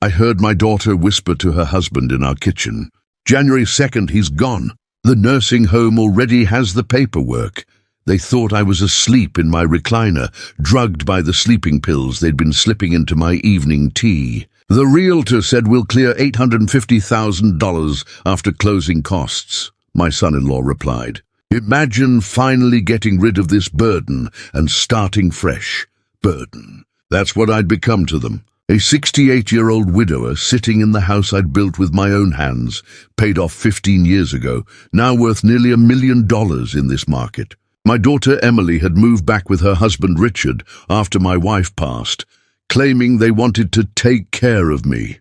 I heard my daughter whisper to her husband in our kitchen. January 2nd, he's gone. The nursing home already has the paperwork. They thought I was asleep in my recliner, drugged by the sleeping pills they'd been slipping into my evening tea. The realtor said we'll clear $850,000 after closing costs, my son-in-law replied. Imagine finally getting rid of this burden and starting fresh. Burden. That's what I'd become to them. A 68-year-old widower sitting in the house I'd built with my own hands, paid off 15 years ago, now worth nearly $1 million in this market. My daughter Emily had moved back with her husband Richard after my wife passed, claiming they wanted to take care of me.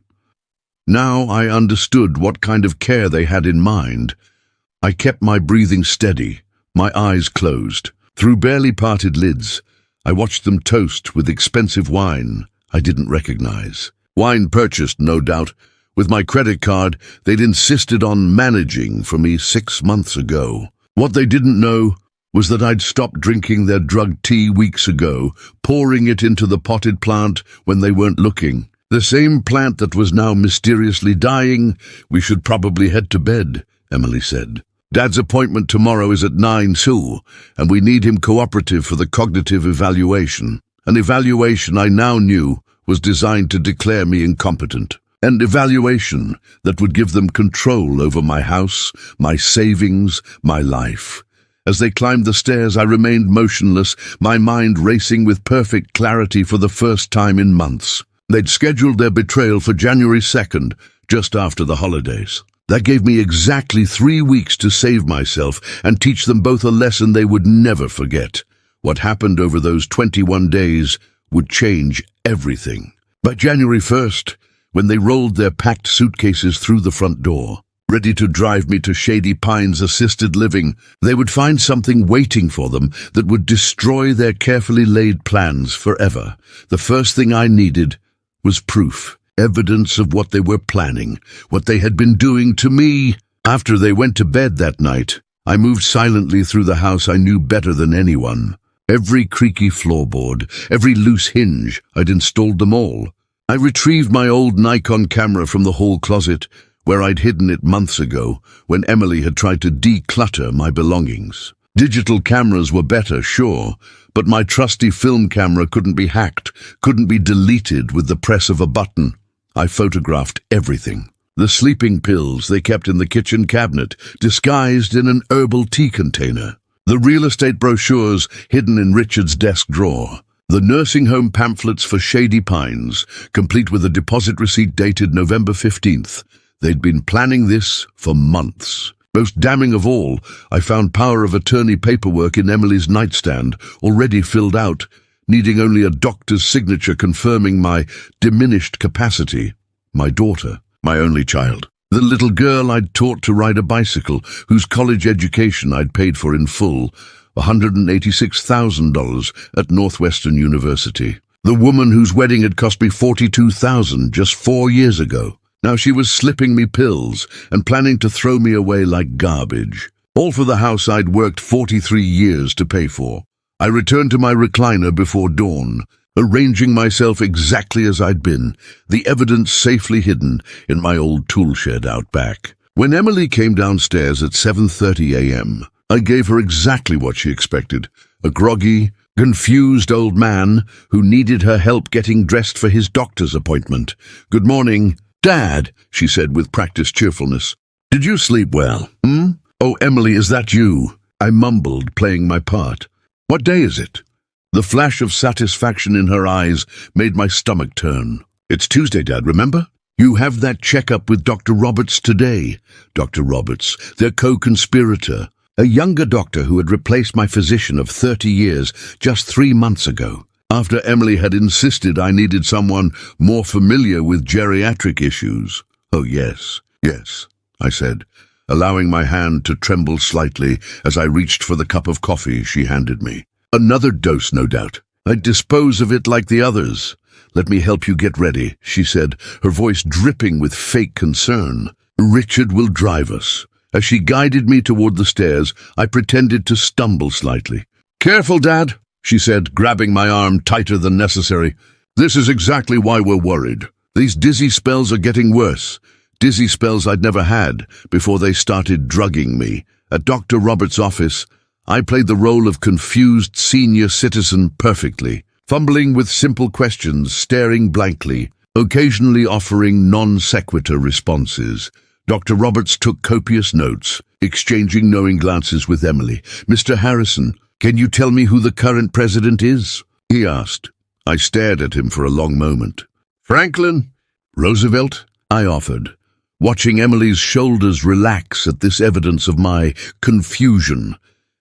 Now I understood what kind of care they had in mind. I kept my breathing steady, my eyes closed. Through barely parted lids, I watched them toast with expensive wine I didn't recognize. Wine purchased, no doubt. With my credit card, they'd insisted on managing for me 6 months ago. What they didn't know was that I'd stopped drinking their drugged tea weeks ago, pouring it into the potted plant when they weren't looking. The same plant that was now mysteriously dying. We should probably head to bed, Emily said. Dad's appointment tomorrow is at 9 too, and we need him cooperative for the cognitive evaluation. An evaluation I now knew was designed to declare me incompetent. An evaluation that would give them control over my house, my savings, my life. As they climbed the stairs, I remained motionless, my mind racing with perfect clarity for the first time in months. They'd scheduled their betrayal for January 2nd, just after the holidays. That gave me exactly 3 weeks to save myself and teach them both a lesson they would never forget. What happened over those 21 days would change everything. By January 1st, when they rolled their packed suitcases through the front door, ready to drive me to Shady Pines Assisted Living, they would find something waiting for them that would destroy their carefully laid plans forever. The first thing I needed was proof, evidence of what they were planning, what they had been doing to me. After they went to bed that night, I moved silently through the house I knew better than anyone. Every creaky floorboard, every loose hinge, I'd installed them all. I retrieved my old Nikon camera from the hall closet, where I'd hidden it months ago, when Emily had tried to declutter my belongings. Digital cameras were better, sure, but my trusty film camera couldn't be hacked, couldn't be deleted with the press of a button. I photographed everything. The sleeping pills they kept in the kitchen cabinet, disguised in an herbal tea container. The real estate brochures hidden in Richard's desk drawer. The nursing home pamphlets for Shady Pines, complete with a deposit receipt dated November 15th. They'd been planning this for months. Most damning of all, I found power of attorney paperwork in Emily's nightstand, already filled out, needing only a doctor's signature confirming my diminished capacity. My daughter, my only child. The little girl I'd taught to ride a bicycle, whose college education I'd paid for in full, $186,000 at Northwestern University. The woman whose wedding had cost me $42,000 just 4 years ago. Now she was slipping me pills and planning to throw me away like garbage. All for the house I'd worked 43 years to pay for. I returned to my recliner before dawn, arranging myself exactly as I'd been, the evidence safely hidden in my old tool shed out back. When Emily came downstairs at 7:30 a.m., I gave her exactly what she expected, a groggy, confused old man who needed her help getting dressed for his doctor's appointment. "Good morning, Dad," she said with practiced cheerfulness. "Did you sleep well? Oh, Emily, is that you?" I mumbled, playing my part. "What day is it?" The flash of satisfaction in her eyes made my stomach turn. "It's Tuesday, Dad, remember? You have that checkup with Dr. Roberts today." Dr. Roberts, their co-conspirator, a younger doctor who had replaced my physician of 30 years just 3 months ago. After Emily had insisted I needed someone more familiar with geriatric issues. "Oh, yes, I said, allowing my hand to tremble slightly as I reached for the cup of coffee she handed me. "Another dose, no doubt. I'd dispose of it like the others. Let me help you get ready," she said, her voice dripping with fake concern. "Richard will drive us." As she guided me toward the stairs, I pretended to stumble slightly. "Careful, Dad," she said, grabbing my arm tighter than necessary. "This is exactly why we're worried." These dizzy spells are getting worse. Dizzy spells I'd never had before they started drugging me. At Dr. Roberts' office, I played the role of confused senior citizen perfectly, fumbling with simple questions, staring blankly, occasionally offering non sequitur responses. Dr. Roberts took copious notes, exchanging knowing glances with Emily. "Mr. Harrison, can you tell me who the current president is?" he asked. I stared at him for a long moment. "Franklin? Roosevelt?" I offered, watching Emily's shoulders relax at this evidence of my confusion.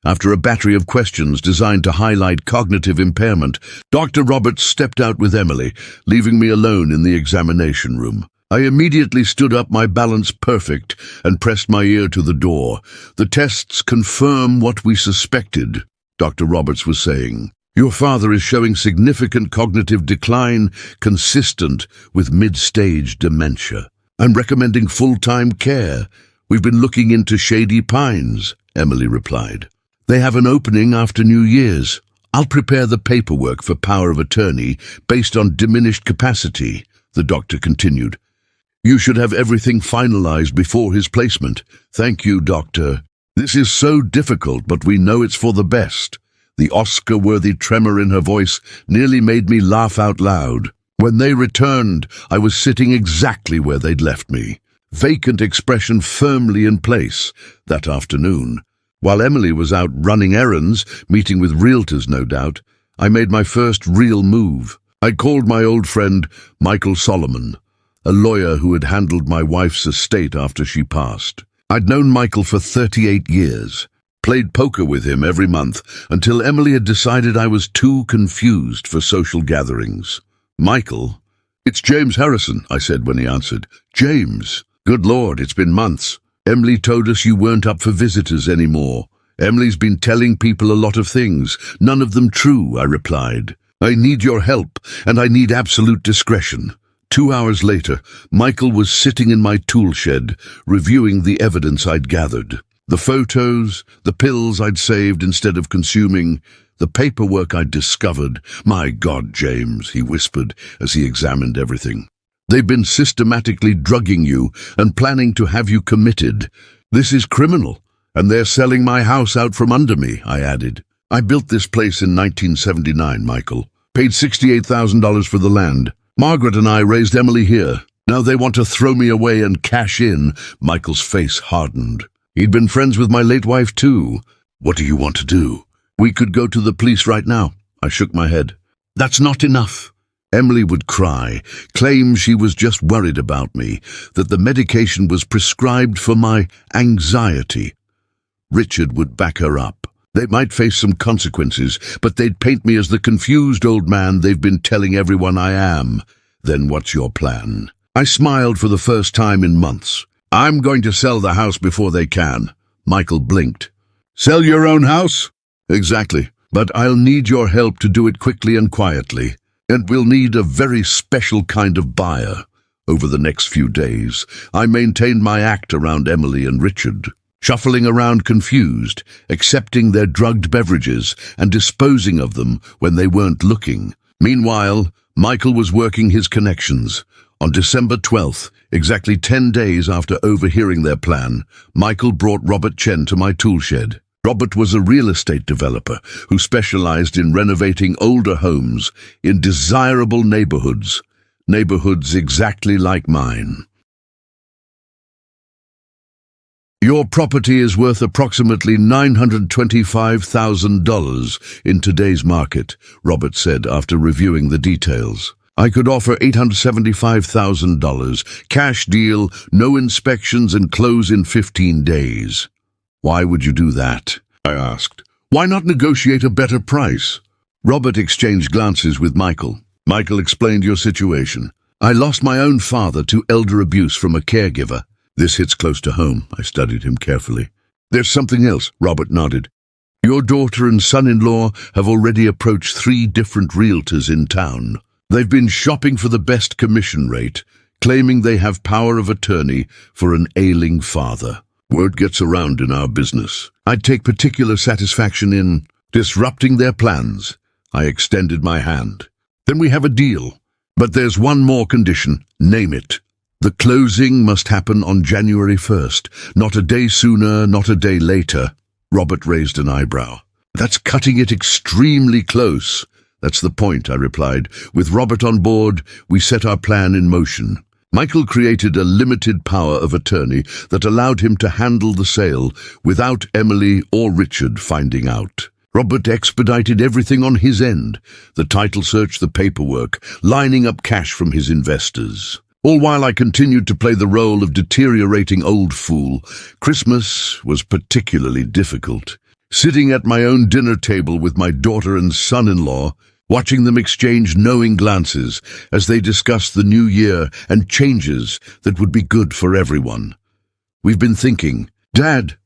After a battery of questions designed to highlight cognitive impairment, Dr. Roberts stepped out with Emily, leaving me alone in the examination room. I immediately stood up, my balance perfect, and pressed my ear to the door. "The tests confirm what we suspected," Dr. Roberts was saying. "Your father is showing significant cognitive decline consistent with mid-stage dementia. I'm recommending full-time care. We've been looking into Shady Pines," Emily replied. "They have an opening after New Year's. I'll prepare the paperwork for power of attorney based on diminished capacity," the doctor continued. "You should have everything finalized before his placement." "Thank you, doctor. This is so difficult, but we know it's for the best." The Oscar-worthy tremor in her voice nearly made me laugh out loud. When they returned, I was sitting exactly where they'd left me, vacant expression firmly in place, that afternoon. While Emily was out running errands, meeting with realtors no doubt, I made my first real move. I called my old friend Michael Solomon, a lawyer who had handled my wife's estate after she passed. I'd known Michael for 38 years, played poker with him every month, until Emily had decided I was too confused for social gatherings. "Michael?" "It's James Harrison," I said when he answered. "James? Good Lord, it's been months. Emily told us you weren't up for visitors anymore. Emily's been telling people a lot of things, none of them true," I replied. "I need your help, and I need absolute discretion." 2 hours later, Michael was sitting in my tool shed, reviewing the evidence I'd gathered. The photos, the pills I'd saved instead of consuming, the paperwork I'd discovered. "My God, James," he whispered as he examined everything. "They've been systematically drugging you and planning to have you committed. This is criminal, and they're selling my house out from under me," I added. "I built this place in 1979, Michael. Paid $68,000 for the land. Margaret and I raised Emily here. Now they want to throw me away and cash in." Michael's face hardened. He'd been friends with my late wife too. "What do you want to do?" "We could go to the police right now." I shook my head. "That's not enough." Emily would cry, claim she was just worried about me, that the medication was prescribed for my anxiety. Richard would back her up. They might face some consequences, but they'd paint me as the confused old man they've been telling everyone I am. "Then what's your plan?" I smiled for the first time in months. "I'm going to sell the house before they can." Michael blinked. "Sell your own house?" "Exactly, but I'll need your help to do it quickly and quietly. And we'll need a very special kind of buyer." Over the next few days, I maintained my act around Emily and Richard, shuffling around confused, accepting their drugged beverages and disposing of them when they weren't looking. Meanwhile, Michael was working his connections. On December 12th, exactly 10 days after overhearing their plan, Michael brought Robert Chen to my tool shed. Robert was a real estate developer who specialized in renovating older homes in desirable neighborhoods exactly like mine. "Your property is worth approximately $925,000 in today's market," Robert said after reviewing the details. "I could offer $875,000, cash deal, no inspections, and close in 15 days. "Why would you do that?" I asked. "Why not negotiate a better price?" Robert exchanged glances with Michael. Michael explained your situation. "I lost my own father to elder abuse from a caregiver." "This hits close to home." I studied him carefully. "There's something else," Robert nodded. "Your daughter and son-in-law have already approached 3 different realtors in town. They've been shopping for the best commission rate, claiming they have power of attorney for an ailing father. Word gets around in our business. I'd take particular satisfaction in disrupting their plans." I extended my hand. "Then we have a deal. But there's one more condition. Name it. The closing must happen on January 1st, not a day sooner, not a day later. Robert raised an eyebrow. That's cutting it extremely close. That's the point, I replied. With Robert on board, we set our plan in motion. Michael created a limited power of attorney that allowed him to handle the sale without Emily or Richard finding out. Robert expedited everything on his end, the title search, the paperwork, lining up cash from his investors. All while I continued to play the role of deteriorating old fool. Christmas was particularly difficult. Sitting at my own dinner table with my daughter and son-in-law, watching them exchange knowing glances as they discussed the new year and changes that would be good for everyone. We've been thinking. Dad,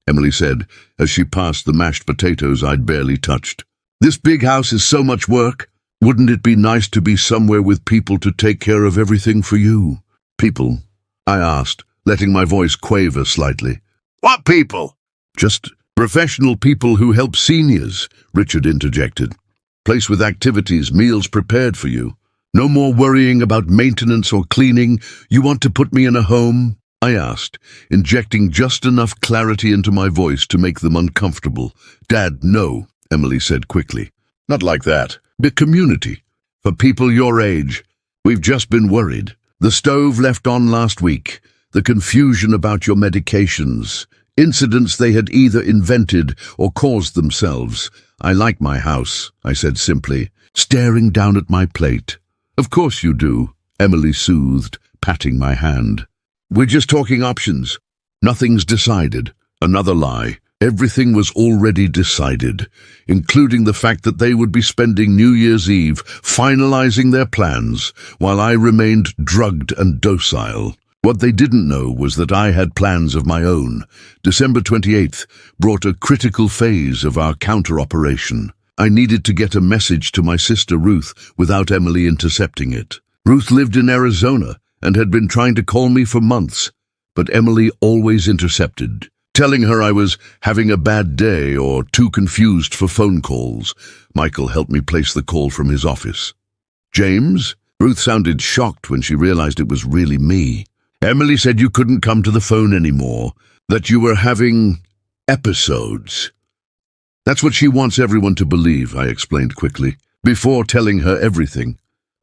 Emily said, as she passed the mashed potatoes I'd barely touched. This big house is so much work. Wouldn't it be nice to be somewhere with people to take care of everything for you? People? I asked, letting my voice quaver slightly. What people? Just professional people who help seniors, Richard interjected. Place with activities, meals prepared for you. No more worrying about maintenance or cleaning. You want to put me in a home? I asked, injecting just enough clarity into my voice to make them uncomfortable. Dad, no, Emily said quickly. Not like that. A community. For people your age. We've just been worried. The stove left on last week. The confusion about your medications. Incidents they had either invented or caused themselves. I like my house, I said simply, staring down at my plate. Of course you do, Emily soothed, patting my hand. We're just talking options. Nothing's decided. Another lie. Everything was already decided, including the fact that they would be spending New Year's Eve finalizing their plans while I remained drugged and docile. What they didn't know was that I had plans of my own. December 28th brought a critical phase of our counter-operation. I needed to get a message to my sister Ruth without Emily intercepting it. Ruth lived in Arizona and had been trying to call me for months, but Emily always intercepted, telling her I was having a bad day or too confused for phone calls. Michael helped me place the call from his office. James? Ruth sounded shocked when she realized it was really me. Emily said you couldn't come to the phone anymore, that you were having episodes. That's what she wants everyone to believe, I explained quickly, before telling her everything.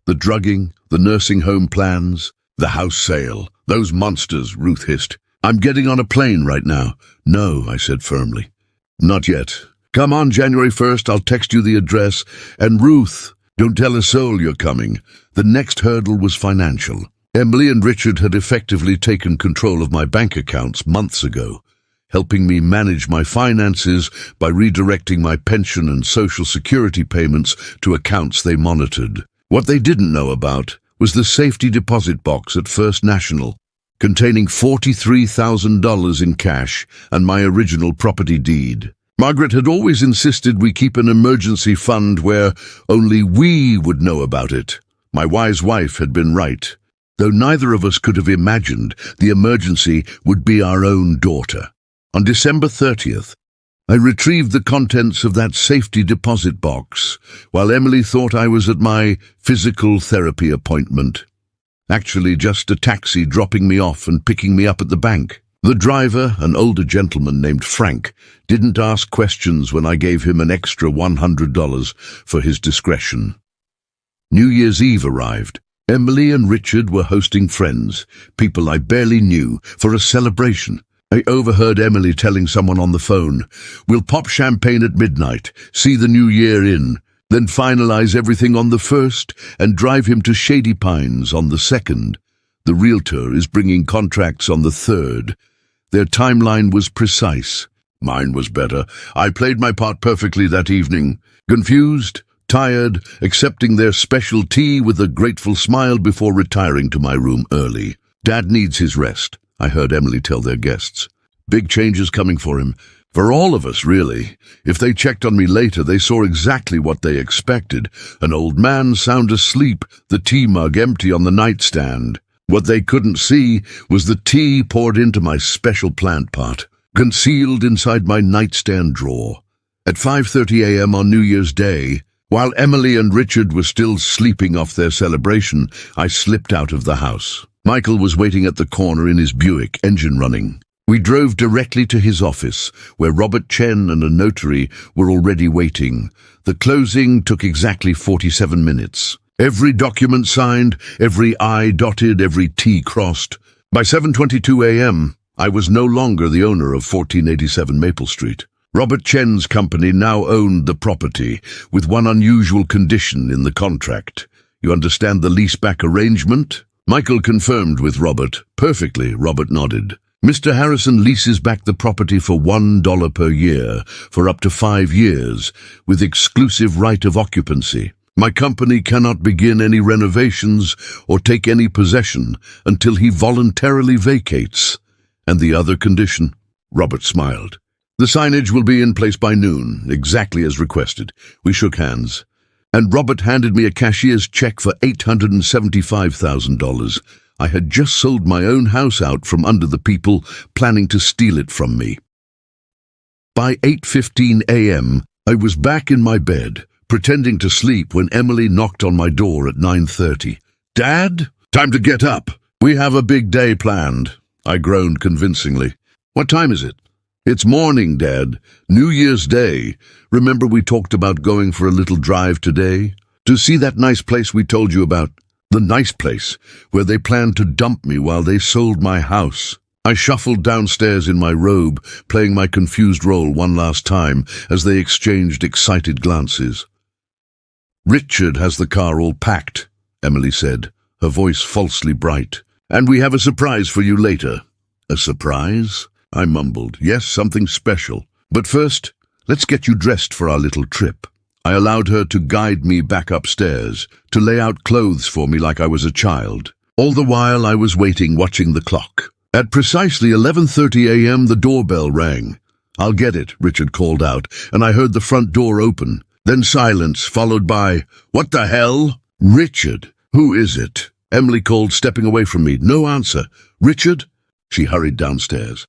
The drugging, the nursing home plans, the house sale, those monsters, Ruth hissed. I'm getting on a plane right now. No, I said firmly. Not yet. Come on January 1st, I'll text you the address. And Ruth, don't tell a soul you're coming. The next hurdle was financial. Emily and Richard had effectively taken control of my bank accounts months ago, helping me manage my finances by redirecting my pension and Social Security payments to accounts they monitored. What they didn't know about was the safety deposit box at First National, containing $43,000 in cash and my original property deed. Margaret had always insisted we keep an emergency fund where only we would know about it. My wise wife had been right, though neither of us could have imagined the emergency would be our own daughter. On December 30th, I retrieved the contents of that safety deposit box, while Emily thought I was at my physical therapy appointment. Actually, just a taxi dropping me off and picking me up at the bank. The driver, an older gentleman named Frank, didn't ask questions when I gave him an extra $100 for his discretion. New Year's Eve arrived. Emily and Richard were hosting friends, people I barely knew, for a celebration. I overheard Emily telling someone on the phone, "We'll pop champagne at midnight, see the new year in, then finalize everything on the 1st and drive him to Shady Pines on the 2nd. The realtor is bringing contracts on the 3rd. Their timeline was precise. Mine was better. I played my part perfectly that evening. Confused, tired, accepting their special tea with a grateful smile before retiring to my room early. Dad needs his rest, I heard Emily tell their guests. Big changes coming for him. For all of us, really. If they checked on me later, they saw exactly what they expected. An old man sound asleep, the tea mug empty on the nightstand. What they couldn't see was the tea poured into my special plant pot, concealed inside my nightstand drawer. At 5:30 a.m. on New Year's Day, While Emily and Richard were still sleeping off their celebration, I slipped out of the house. Michael was waiting at the corner in his Buick, engine running. We drove directly to his office, where Robert Chen and a notary were already waiting. The closing took exactly 47 minutes. Every document signed, every I dotted, every T crossed. By 7:22 a.m., I was no longer the owner of 1487 Maple Street. Robert Chen's company now owned the property, with one unusual condition in the contract. You understand the leaseback arrangement? Michael confirmed with Robert. Perfectly, Robert nodded. Mr. Harrison leases back the property for $1 per year for up to 5 years, with exclusive right of occupancy. My company cannot begin any renovations or take any possession until he voluntarily vacates. And the other condition? Robert smiled. The signage will be in place by noon, exactly as requested. We shook hands. And Robert handed me a cashier's check for $875,000. I had just sold my own house out from under the people planning to steal it from me. By 8:15 a.m., I was back in my bed, pretending to sleep when Emily knocked on my door at 9:30. "Dad, time to get up. We have a big day planned," I groaned convincingly. "What time is it?" "It's morning, Dad. New Year's Day. Remember we talked about going for a little drive today? To see that nice place we told you about? The nice place where they planned to dump me while they sold my house." I shuffled downstairs in my robe, playing my confused role one last time as they exchanged excited glances. "Richard has the car all packed," Emily said, her voice falsely bright. "And we have a surprise for you later." "A surprise?" I mumbled. "Yes, something special. But first, let's get you dressed for our little trip." I allowed her to guide me back upstairs, to lay out clothes for me like I was a child. All the while I was waiting, watching the clock. At precisely 11:30 a.m. the doorbell rang. "I'll get it," Richard called out, and I heard the front door open. Then silence, followed by, "What the hell?" "Richard, who is it?" Emily called, stepping away from me. No answer. "Richard?" She hurried downstairs.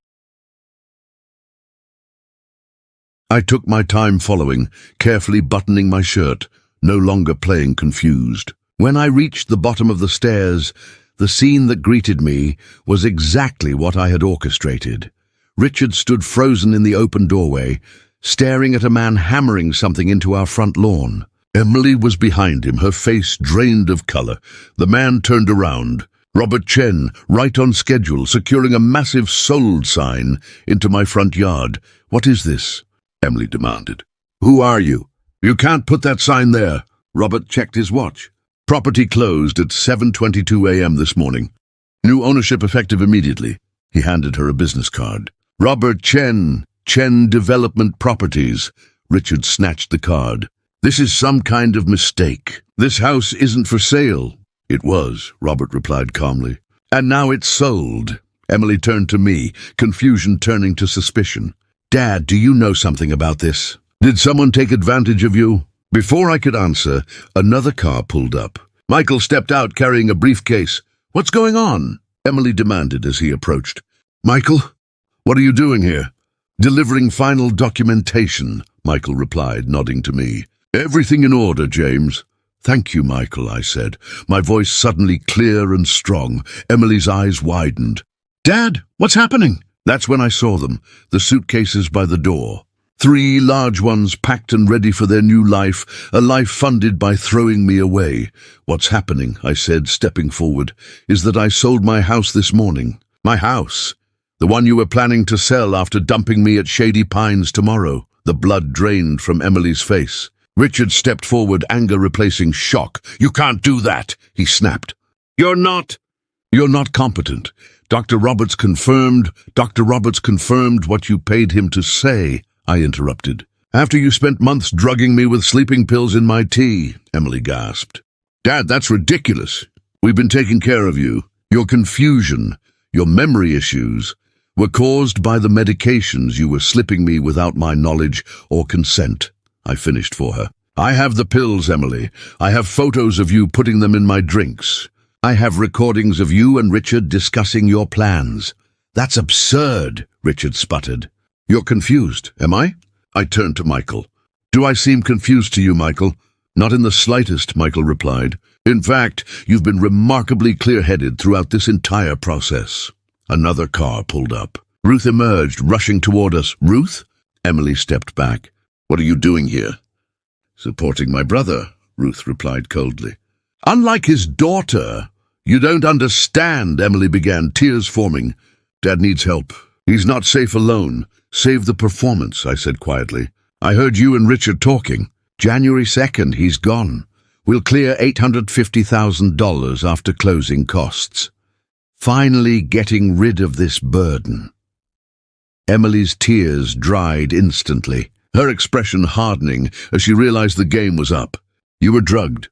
I took my time following, carefully buttoning my shirt, no longer playing confused. When I reached the bottom of the stairs, the scene that greeted me was exactly what I had orchestrated. Richard stood frozen in the open doorway, staring at a man hammering something into our front lawn. Emily was behind him, her face drained of color. The man turned around. Robert Chen, right on schedule, securing a massive "sold" sign into my front yard. "What is this?" Emily demanded. "Who are you? You can't put that sign there." Robert checked his watch. "Property closed at 7:22 a.m. this morning. New ownership effective immediately." He handed her a business card. "Robert Chen, Chen Development Properties." Richard snatched the card. "This is some kind of mistake. This house isn't for sale." "It was," Robert replied calmly. "And now it's sold." Emily turned to me, confusion turning to suspicion. "Dad, do you know something about this? Did someone take advantage of you?" Before I could answer, another car pulled up. Michael stepped out carrying a briefcase. "What's going on?" Emily demanded as he approached. "Michael, what are you doing here?" "Delivering final documentation," Michael replied, nodding to me. "Everything in order, James." "Thank you, Michael," I said, my voice suddenly clear and strong. Emily's eyes widened. "Dad, what's happening?" That's when I saw them, the suitcases by the door. 3 large ones packed and ready for their new life, a life funded by throwing me away. "What's happening," I said, stepping forward, "is that I sold my house this morning. My house. The one you were planning to sell after dumping me at Shady Pines tomorrow." The blood drained from Emily's face. Richard stepped forward, anger replacing shock. "You can't do that," he snapped. You're not competent. Dr. Roberts confirmed what you paid him to say," I interrupted. "After you spent months drugging me with sleeping pills in my tea," Emily gasped. "Dad, that's ridiculous. We've been taking care of you. Your confusion, your memory issues, were caused by the medications you were slipping me without my knowledge or consent," I finished for her. "I have the pills, Emily. I have photos of you putting them in my drinks. I have recordings of you and Richard discussing your plans." "That's absurd," Richard sputtered. "You're confused, am I?" I turned to Michael. "Do I seem confused to you, Michael? Not in the slightest, Michael replied. In fact, you've been remarkably clear-headed throughout this entire process. Another car pulled up. Ruth emerged, rushing toward us. Ruth? Emily stepped back. What are you doing here? Supporting my brother, Ruth replied coldly. Unlike his daughter. You don't understand, Emily began, tears forming. Dad needs help. He's not safe alone. Save the performance, I said quietly. I heard you and Richard talking. January 2nd, he's gone. We'll clear $850,000 after closing costs. Finally getting rid of this burden. Emily's tears dried instantly, her expression hardening as she realized the game was up. You were drugged.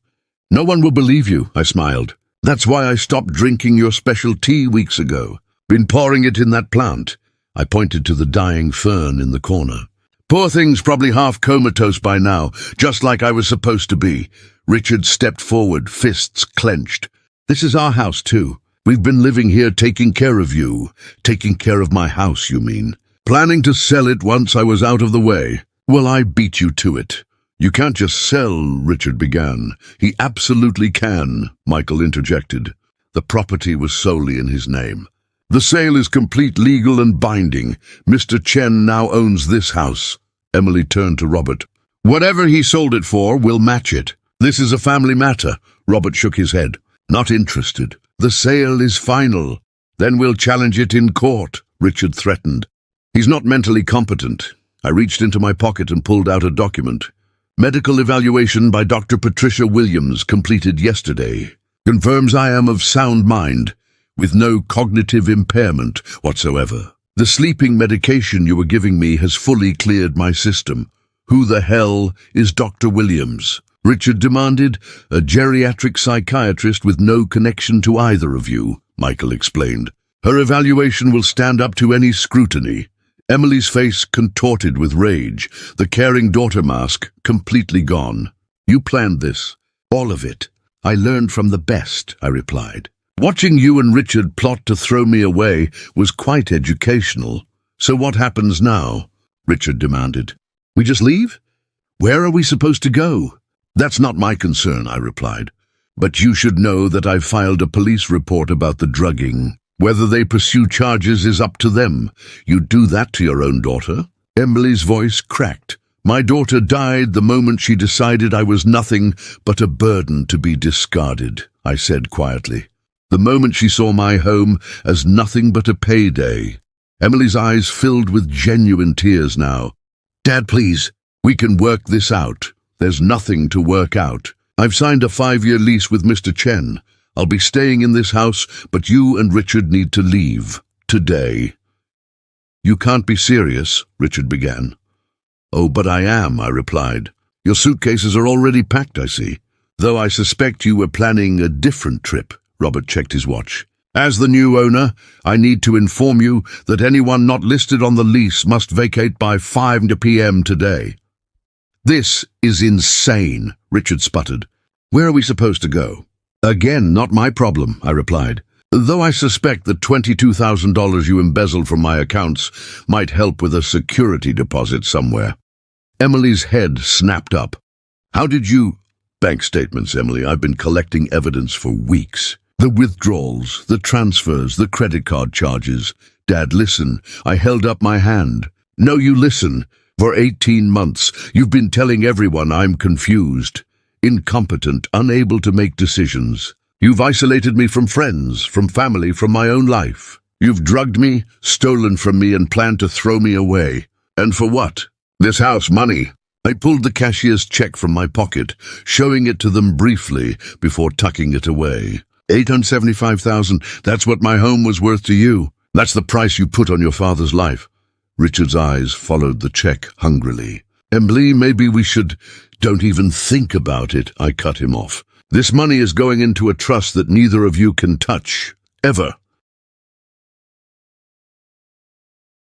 No one will believe you, I smiled. That's why I stopped drinking your special tea weeks ago. Been pouring it in that plant. I pointed to the dying fern in the corner. Poor thing's probably half comatose by now, just like I was supposed to be. Richard stepped forward, fists clenched. This is our house, too. We've been living here taking care of you. Taking care of my house, you mean. Planning to sell it once I was out of the way. Well, I beat you to it. You can't just sell, Richard began. He absolutely can, Michael interjected. The property was solely in his name. The sale is complete, legal and binding. Mr. Chen now owns this house. Emily turned to Robert. Whatever he sold it for, we'll match it. This is a family matter. Robert shook his head. Not interested. The sale is final. Then we'll challenge it in court, Richard threatened. He's not mentally competent. I reached into my pocket and pulled out a document. Medical evaluation by Dr. Patricia Williams, completed yesterday. Confirms I am of sound mind, with no cognitive impairment whatsoever. The sleeping medication you were giving me has fully cleared my system. Who the hell is Dr. Williams? Richard demanded. A geriatric psychiatrist with no connection to either of you, Michael explained. Her evaluation will stand up to any scrutiny. Emily's face contorted with rage, the caring daughter mask completely gone. You planned this. All of it. I learned from the best, I replied. Watching you and Richard plot to throw me away was quite educational. So what happens now? Richard demanded. We just leave? Where are we supposed to go? That's not my concern, I replied. But you should know that I've filed a police report about the drugging. Whether they pursue charges is up to them. You do that to your own daughter? Emily's voice cracked. My daughter died the moment she decided I was nothing but a burden to be discarded, I said quietly. The moment she saw my home as nothing but a payday. Emily's eyes filled with genuine tears now. Dad, please, we can work this out. There's nothing to work out. I've signed a 5-year lease with Mr. Chen. I'll be staying in this house, but you and Richard need to leave. Today. You can't be serious, Richard began. Oh, but I am, I replied. Your suitcases are already packed, I see. Though I suspect you were planning a different trip, Robert checked his watch. As the new owner, I need to inform you that anyone not listed on the lease must vacate by 5 p.m. today. This is insane, Richard sputtered. Where are we supposed to go? Again, not my problem, I replied. Though I suspect the $22,000 you embezzled from my accounts might help with a security deposit somewhere. Emily's head snapped up. How did you... Bank statements, Emily. I've been collecting evidence for weeks. The withdrawals, the transfers, the credit card charges. Dad, listen. I held up my hand. No, you listen. For 18 months, you've been telling everyone I'm confused, incompetent, unable to make decisions. You've isolated me from friends, from family, from my own life. You've drugged me, stolen from me, and planned to throw me away. And for what? This house, money. I pulled the cashier's check from my pocket, showing it to them briefly before tucking it away. $875,000, that's what my home was worth to you. That's the price you put on your father's life. Richard's eyes followed the check hungrily. Emily, maybe we should... Don't even think about it, I cut him off. This money is going into a trust that neither of you can touch. Ever.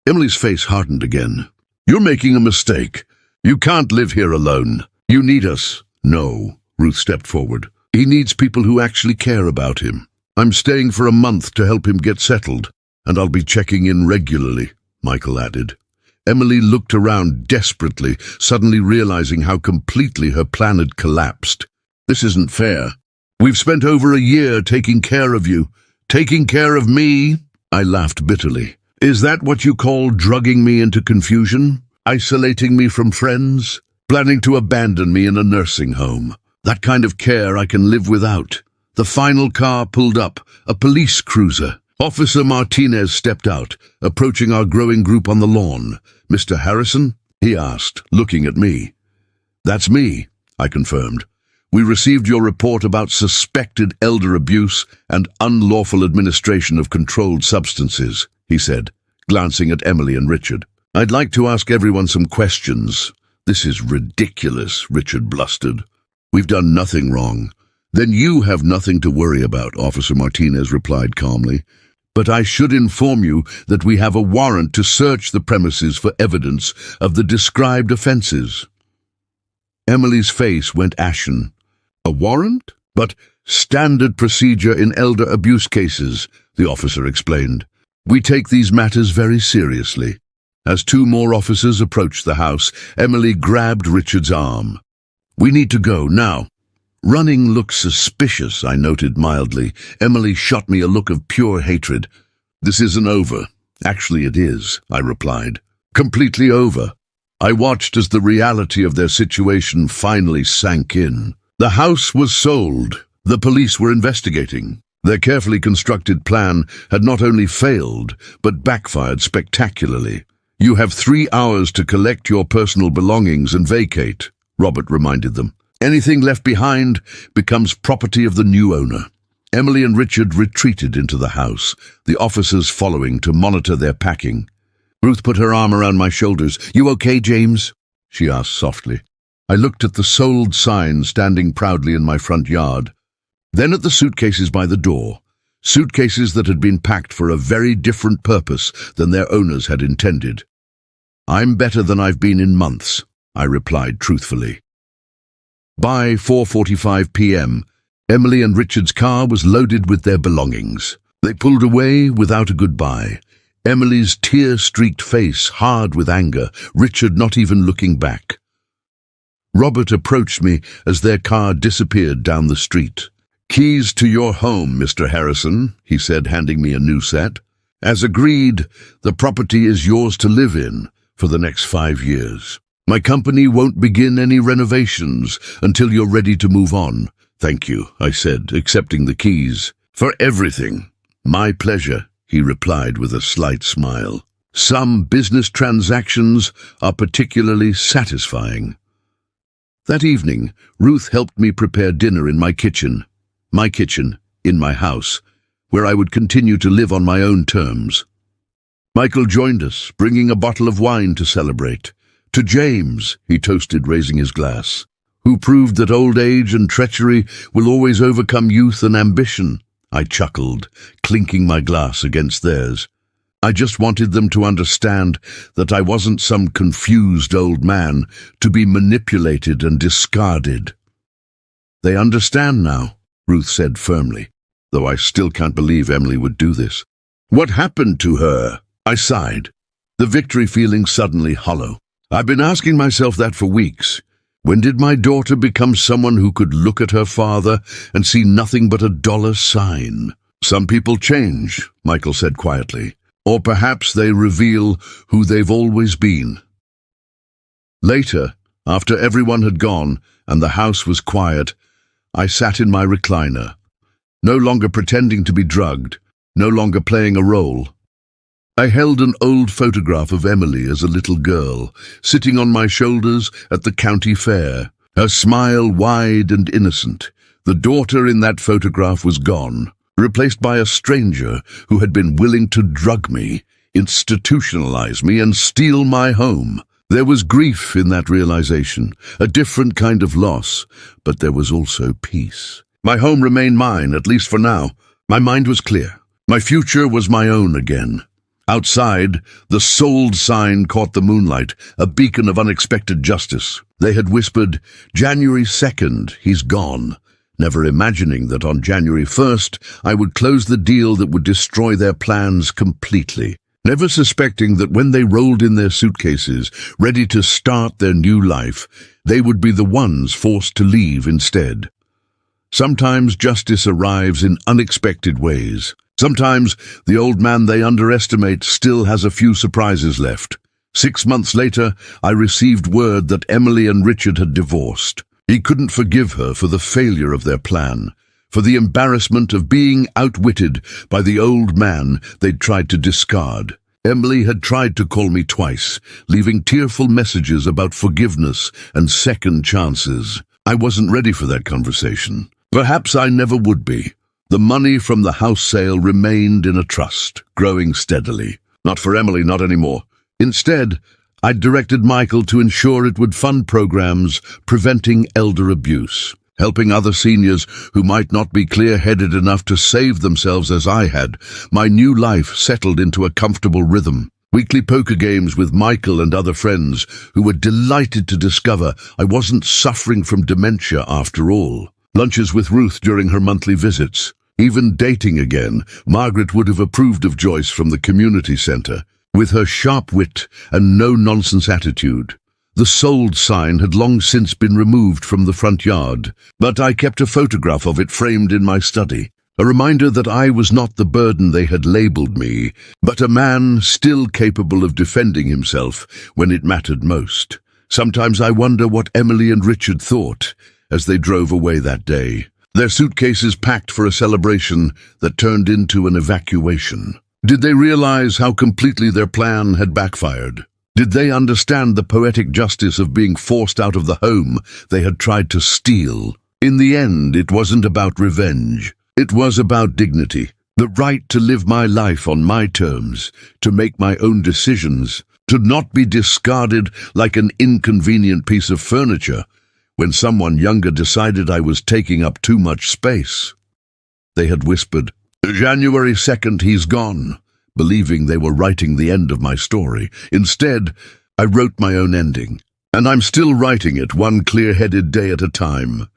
Emily's face hardened again. You're making a mistake. You can't live here alone. You need us. No, Ruth stepped forward. He needs people who actually care about him. I'm staying for a month to help him get settled, and I'll be checking in regularly, Michael added. Emily looked around desperately, suddenly realizing how completely her plan had collapsed. This isn't fair. We've spent over a year taking care of you. Taking care of me? I laughed bitterly. Is that what you call drugging me into confusion? Isolating me from friends? Planning to abandon me in a nursing home? That kind of care I can live without. The final car pulled up, a police cruiser. Officer Martinez stepped out, approaching our growing group on the lawn. "Mr. Harrison?" he asked, looking at me. "That's me," I confirmed. "We received your report about suspected elder abuse and unlawful administration of controlled substances," he said, glancing at Emily and Richard. "I'd like to ask everyone some questions." "This is ridiculous," Richard blustered. "We've done nothing wrong." "Then you have nothing to worry about," Officer Martinez replied calmly. "But I should inform you that we have a warrant to search the premises for evidence of the described offenses." Emily's face went ashen. "A warrant? But standard procedure in elder abuse cases," the officer explained. "We take these matters very seriously." As two more officers approached the house, Emily grabbed Richard's arm. "We need to go now." "Running looks suspicious," I noted mildly. Emily shot me a look of pure hatred. "This isn't over." "Actually, it is," I replied. "Completely over." I watched as the reality of their situation finally sank in. The house was sold. The police were investigating. Their carefully constructed plan had not only failed, but backfired spectacularly. "You have 3 hours to collect your personal belongings and vacate," Robert reminded them. "Anything left behind becomes property of the new owner." Emily and Richard retreated into the house, the officers following to monitor their packing. Ruth put her arm around my shoulders. "You okay, James?" she asked softly. I looked at the sold sign standing proudly in my front yard, then at the suitcases by the door, suitcases that had been packed for a very different purpose than their owners had intended. "I'm better than I've been in months," I replied truthfully. By 4:45 p.m., Emily and Richard's car was loaded with their belongings. They pulled away without a goodbye, Emily's tear-streaked face hard with anger, Richard not even looking back. Robert approached me as their car disappeared down the street. "Keys to your home, Mr. Harrison," he said, handing me a new set. "As agreed, the property is yours to live in for the next 5 years. My company won't begin any renovations until you're ready to move on." "Thank you," I said, accepting the keys. "For everything." "My pleasure," he replied with a slight smile. "Some business transactions are particularly satisfying." That evening, Ruth helped me prepare dinner in my kitchen, in my house, where I would continue to live on my own terms. Michael joined us, bringing a bottle of wine to celebrate. "To James," he toasted, raising his glass, "who proved that old age and treachery will always overcome youth and ambition." I chuckled, clinking my glass against theirs. I just wanted them to understand that I wasn't some confused old man to be manipulated and discarded. "They understand now," Ruth said firmly, though I still can't believe Emily would do this. "What happened to her?" I sighed, the victory feeling suddenly hollow. I've been asking myself that for weeks. When did my daughter become someone who could look at her father and see nothing but a dollar sign? "Some people change," Michael said quietly. "Or perhaps they reveal who they've always been." Later, after everyone had gone and the house was quiet, I sat in my recliner, no longer pretending to be drugged, no longer playing a role. I held an old photograph of Emily as a little girl, sitting on my shoulders at the county fair, her smile wide and innocent. The daughter in that photograph was gone, replaced by a stranger who had been willing to drug me, institutionalize me, and steal my home. There was grief in that realization, a different kind of loss, but there was also peace. My home remained mine, at least for now. My mind was clear. My future was my own again. Outside, the sold sign caught the moonlight, a beacon of unexpected justice. They had whispered, "January 2nd, he's gone," never imagining that on January 1st I would close the deal that would destroy their plans completely. never suspecting that when they rolled in their suitcases, ready to start their new life, they would be the ones forced to leave instead. Sometimes justice arrives in unexpected ways. Sometimes the old man they underestimate still has a few surprises left. 6 months later, I received word that Emily and Richard had divorced. He couldn't forgive her for the failure of their plan, for the embarrassment of being outwitted by the old man they'd tried to discard. Emily had tried to call me twice, leaving tearful messages about forgiveness and second chances. I wasn't ready for that conversation. Perhaps I never would be. The money from the house sale remained in a trust, growing steadily. Not for Emily, not anymore. Instead, I directed Michael to ensure it would fund programs preventing elder abuse, helping other seniors who might not be clear-headed enough to save themselves as I had. My new life settled into a comfortable rhythm. Weekly poker games with Michael and other friends who were delighted to discover I wasn't suffering from dementia after all. Lunches with Ruth during her monthly visits. Even dating again, Margaret would have approved of Joyce from the community centre. With her sharp wit and no-nonsense attitude. The sold sign had long since been removed from the front yard, but I kept a photograph of it framed in my study, a reminder that I was not the burden they had labelled me, but a man still capable of defending himself when it mattered most. Sometimes I wonder what Emily and Richard thought as they drove away that day, their suitcases packed for a celebration that turned into an evacuation. Did they realize how completely their plan had backfired? Did they understand the poetic justice of being forced out of the home they had tried to steal? In the end, it wasn't about revenge. It was about dignity, the right to live my life on my terms, to make my own decisions, to not be discarded like an inconvenient piece of furniture when someone younger decided I was taking up too much space. They had whispered, "January 2nd, he's gone," believing they were writing the end of my story. Instead, I wrote my own ending, and I'm still writing it one clear-headed day at a time.